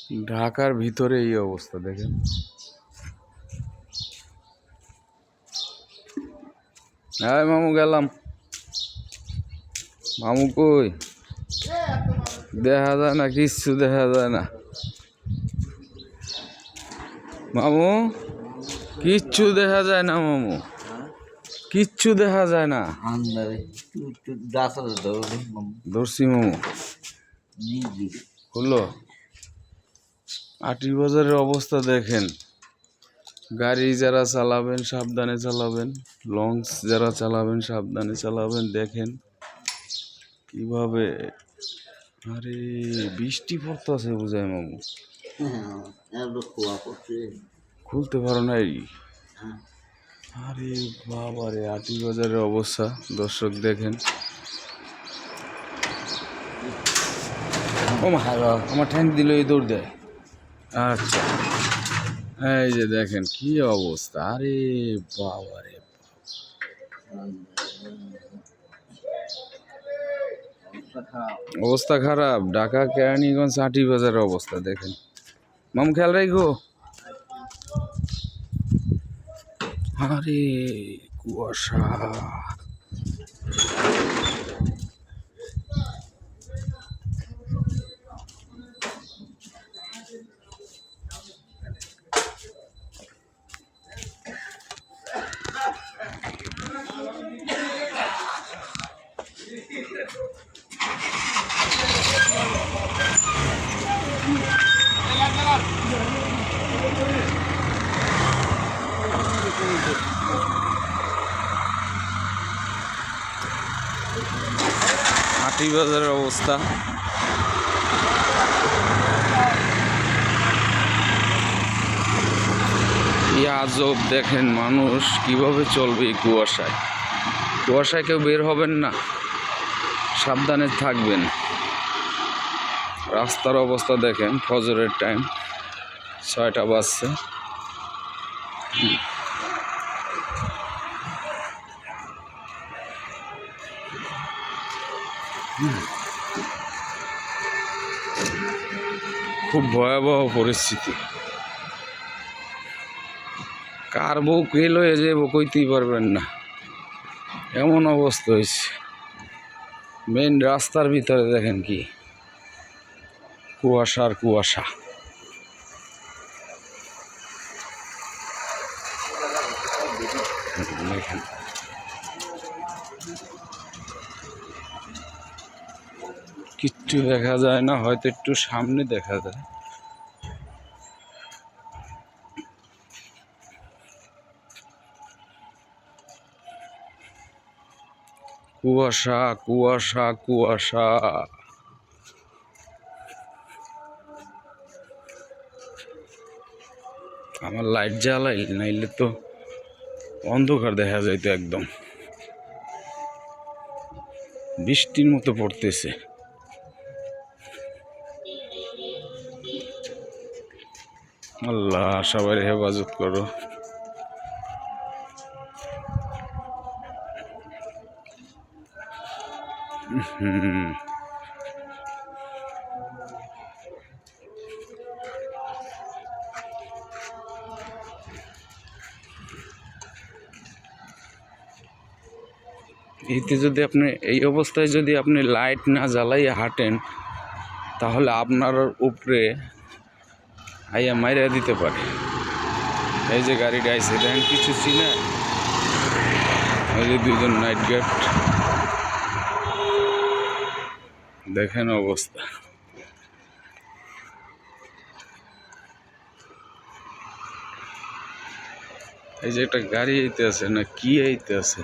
ঢাকার ভিতরে এই অবস্থা দেখেন। হ্যাঁ মামু গেলাম। মামু কই? দেখা যায় না, কিচ্ছু দেখা যায় না। মামু কিচ্ছু দেখা যায় না, মামু কিচ্ছু দেখা যায় না। ধরছি মামু, হলো আটি বাজারের অবস্থা দেখেন। গাড়ি যারা চালাবেন সাবধানে চালাবেন, লঞ্চ যারা চালাবেন সাবধানে চালাবেন। দেখেন কিভাবে, আরে বৃষ্টি পড়তেছে বোঝায় মামু। খুলতে পারো নাই? আরে বাবা রে, আটি বাজারের অবস্থা দর্শক দেখেন। আমার ঠ্যাং দিল, এই দৌড় দেয়। আচ্ছা এই যে দেখেন কি অবস্থা, আরে বাবা রে, অবস্থা খারাপ। ঢাকা কেরানীগঞ্জ আটি বাজারের অবস্থা দেখেন। মামু খেয়াল রাখো। আরে কুয়াশা, আটি বাজারের অবস্থা। কি আজব দেখেন, মানুষ কিভাবে চলবে এই কুয়াশায়। কুয়াশায় কেউ বের হবেন না, সাবধানে থাকবেন। রাস্তার অবস্থা দেখেন, ফজরের টাইম 6টা বাজছে। খুব ভয়াবহ পরিস্থিতি। কার বউ কে লয়ে যাবো কইতেই পারবেন না, এমন অবস্থা হয়েছে। মেন রাস্তার ভিতরে দেখেন কি কুয়াশার কুয়াশা। দেখেন কিচ্ছু দেখা যায় না, হয়তো একটু সামনে দেখা যায়। কুয়াশা কুয়াশা কুয়াশা। আমার লাইট জ্বালাই, নাইলে তো অন্ধকার দেখা যাইতো একদম। বৃষ্টির মতো পড়তেছে। আল্লাহ সবাই হেফাজত করো। এতে যদি আপনি এই অবস্থায় যদি আপনি লাইট না জ্বালাই হাঁটেন, তাহলে আপনার উপরে আইয়া মাইরা দিতে পারে। এই যে গাড়িটা আইছে দেখেন, কিছু চিনা, এই যে 2জন নাইট গার্ড, দেখেন অবস্থা। এই যে একটা গাড়ি আইতে আছে না কি আইতে আছে।